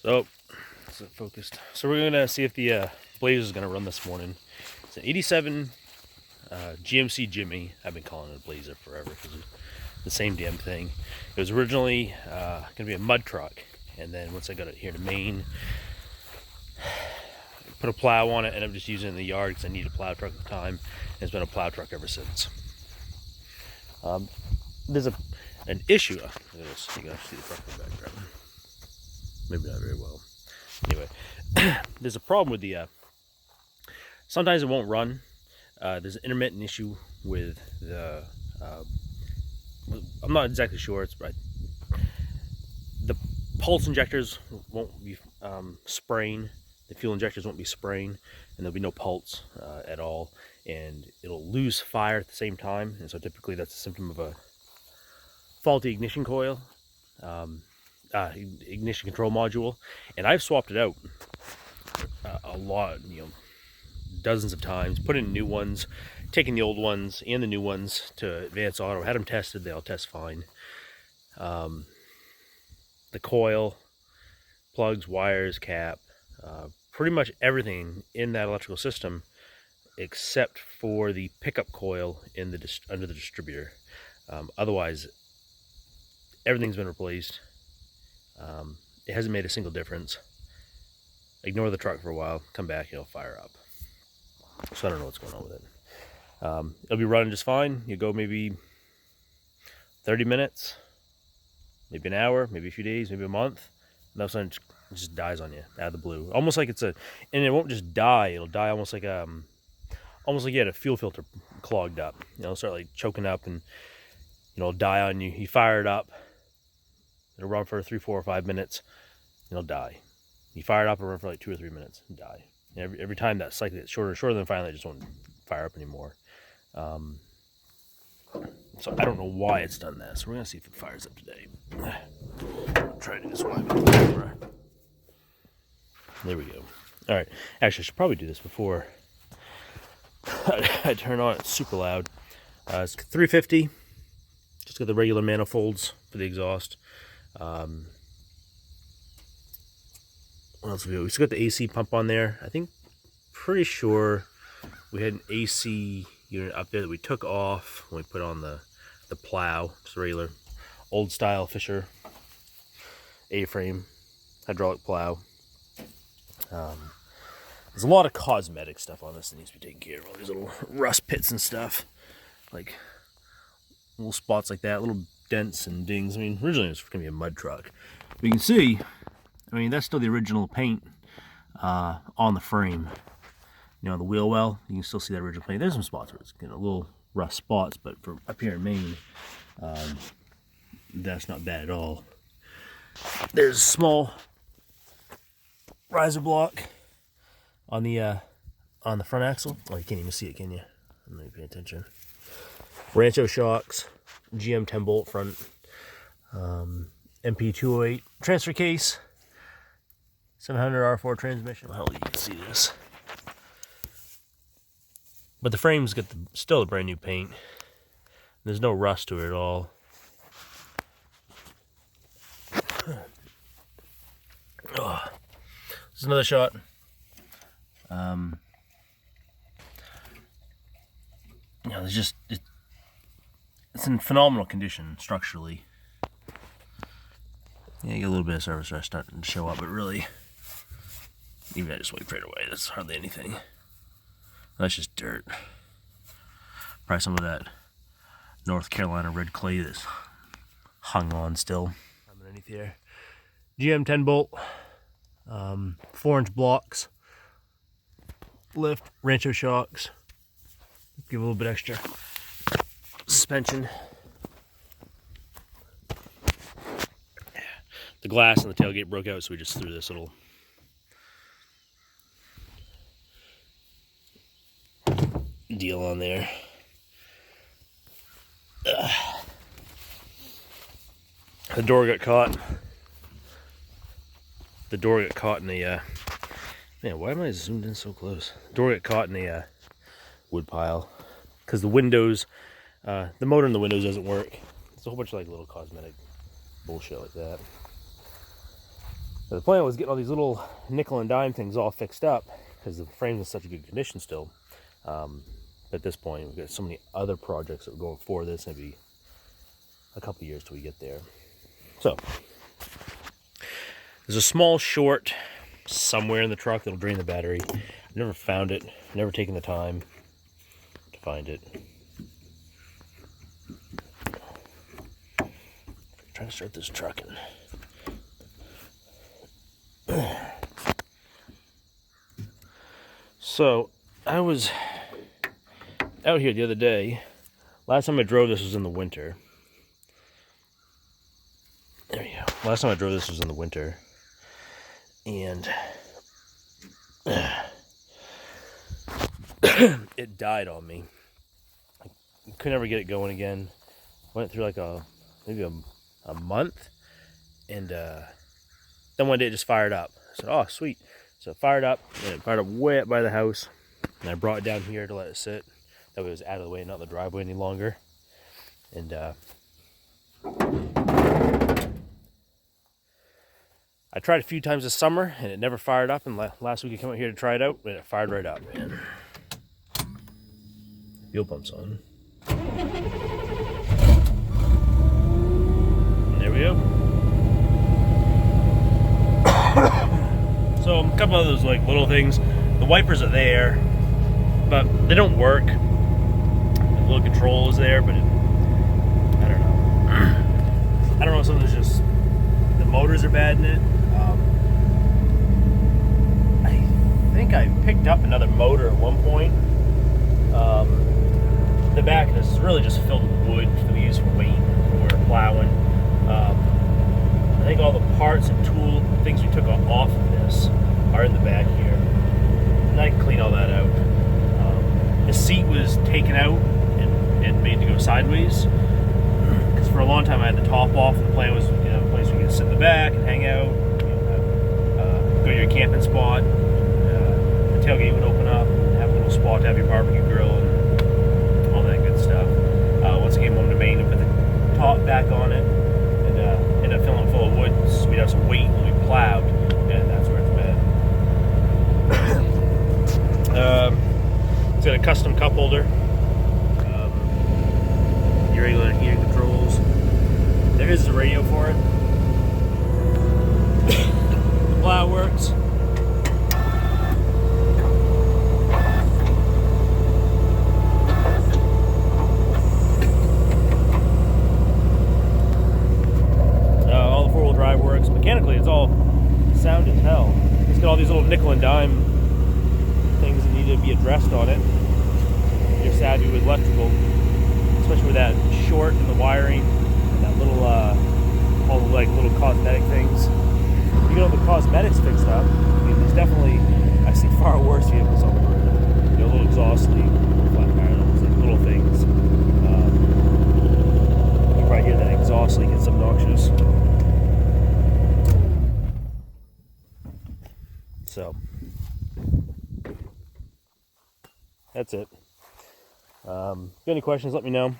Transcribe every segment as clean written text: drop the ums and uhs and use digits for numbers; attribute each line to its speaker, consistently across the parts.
Speaker 1: So, is it focused? So we're gonna see if the blazer is gonna run this morning. It's an '87 GMC Jimmy. I've been calling it a blazer forever because it's the same damn thing. It was originally gonna be a mud truck, and then once I got it here to Maine, put a plow on it, and I'm just using it in the yard because I need a plow truck at the time. And it's been a plow truck ever since. There's an issue. Look at this. You can actually see the truck in the background. Maybe not very well. Anyway, there's a problem with the. Sometimes it won't run. There's an intermittent issue with the. I'm not exactly sure. It's right. The pulse injectors won't be spraying. The fuel injectors won't be spraying, and there'll be no pulse at all, and it'll lose fire at the same time. And so typically that's a symptom of a faulty ignition coil, ignition control module. And I've swapped it out a lot, dozens of times, put in new ones, taking the old ones and the new ones to Advanced Auto, had them tested, they all test fine. The coil, plugs, wires, cap, pretty much everything in that electrical system except for the pickup coil in the under the distributor. Otherwise, everything's been replaced. It hasn't made a single difference. Ignore the truck for a while, come back, it'll fire up. So I don't know what's going on with it. It'll be running just fine. You go maybe 30 minutes, maybe an hour, maybe a few days, maybe a month, and all of a sudden it just dies on you out of the blue. Almost like and it won't just die, it'll die almost like you had a fuel filter clogged up. Start like choking up, and it'll die on you. You fire it up, it'll run for 3, 4, or 5 minutes, and it'll die. You fire it up and run for like 2 or 3 minutes and die. And every time that cycle gets shorter and shorter, then finally it just won't fire up anymore. So I don't know why it's done that. So we're gonna see if it fires up today. I'll try to do this one. There we go. All right. Actually, I should probably do this before I turn on. It's super loud. It's 350. Just got the regular manifolds for the exhaust. What else we got? We still got the AC pump on there. Pretty sure we had an AC unit up there that we took off when we put on the plow. Just regular old style Fisher A-frame hydraulic plow. There's a lot of cosmetic stuff on this that needs to be taken care of. All these little rust pits and stuff, like little spots like that, little dents and dings. Originally it was going to be a mud truck. But you can see, that's still the original paint on the frame. The wheel well, you can still see that original paint. There's some spots where it's little rough spots, but for up here in Maine, that's not bad at all. There's a small riser block on the front axle. Oh, you can't even see it, can you? I'm not even paying attention. Rancho shocks, GM 10 bolt front, MP208 transfer case, 700r-4 transmission. Well, you can see this. But the frame's got still a brand new paint. There's no rust to it at all. Oh. This is another shot. It's in phenomenal condition structurally. Yeah, you get a little bit of surface rust starting to show up, but really, even I just wiped right away. That's hardly anything. That's just dirt. Probably some of that North Carolina red clay that's hung on still. I'm underneath here. GM 10 bolt, 4-inch blocks, lift, Rancho shocks. Give a little bit extra suspension. The glass in the tailgate broke out, so we just threw this little deal on there. The door got caught. The door got caught in the man, why am I zoomed in so close? The door got caught in the wood pile because the windows, the motor in the windows doesn't work. It's a whole bunch of like little cosmetic bullshit like that. But the plan was getting all these little nickel and dime things all fixed up because the frame's in such a good condition still. But at this point, we've got so many other projects that we're going for this. Maybe a couple years till we get there. So there's a small short somewhere in the truck that'll drain the battery. I've never found it. Never taken the time to find it. Trying to start this truck and so I was out here the other day. Last time I drove this was in the winter. There we go. Last time I drove this was in the winter, and it died on me. I could never get it going again. Went through like maybe a month, and then one day it just fired up. I said, "Oh, sweet!" So it fired up, and it fired up way up by the house, and I brought it down here to let it sit. That way it was out of the way, not in the driveway any longer. And I tried a few times this summer, and it never fired up. And last week I came out here to try it out, and it fired right up. And fuel pump's on. And there we go. So a couple of those like little things. The wipers are there, but they don't work. The little control is there, but I don't know. I don't know if something's just the motors are bad in it. I think I picked up another motor at one point. The back of this is really just filled with wood that we use for weight when we're plowing. I think all the parts and tool things we took off of this are in the back here. And I can clean all that out. The seat was taken out and made to go sideways. Because for a long time I had the top off, and the plan was, a place where you can sit in the back and hang out, go to your camping spot. The tailgate would open up and have a little spot to have your barbecue grill and all that good stuff. Once I came home to Maine, I put the top back on it and ended up filling it full of wood so we'd have some weight when we plowed, and that's where it's been. It's got a custom cup holder, your regular heating controls. There is a radio for it. The plow works. All the four-wheel drive works. Mechanically, it's all sound as hell. It's got all these little nickel and dime things that need to be addressed on it. You're savvy with electrical, especially with that short and the wiring and that little all the like little cosmetic things. You get all the cosmetics fixed up. I mean, there's definitely, I see far worse vehicles on the road. A little exhaust leak, flat tire, those like little things. You can probably hear that exhaust leak. It's obnoxious. So that's it. If you have any questions, let me know.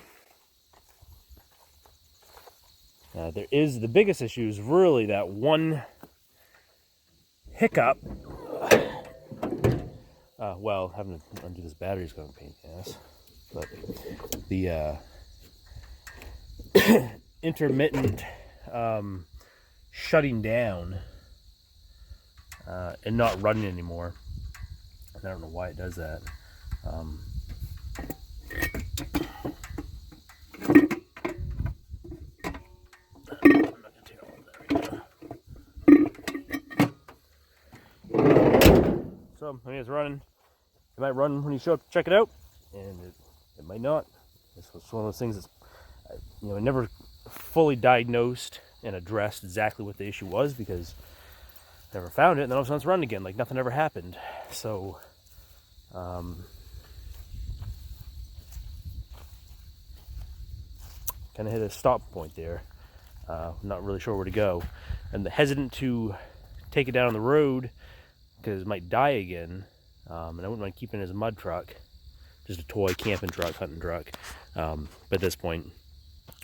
Speaker 1: The biggest issue is really that one hiccup. Well, having to undo this battery is going to pain in the ass. But the intermittent shutting down and not running anymore. And I don't know why it does that. So, I mean, it's running. It might run when you show up to check it out, and it might not. This was one of those things that's, I never fully diagnosed and addressed exactly what the issue was because I never found it, and then all of a sudden it's running again, like nothing ever happened. So, kind of hit a stop point there. Not really sure where to go, and hesitant to take it down on the road because it might die again. And I wouldn't mind keeping it as a mud truck, just a toy camping truck, hunting truck. But at this point,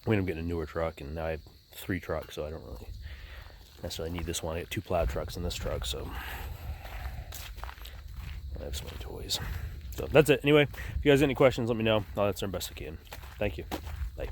Speaker 1: we end up getting a newer truck, and now I have 3 trucks, so I don't really necessarily need this one. I got 2 plow trucks in this truck, so I have so many toys. So that's it. Anyway, if you guys have any questions, let me know. I'll answer them best I can. Thank you. Bye.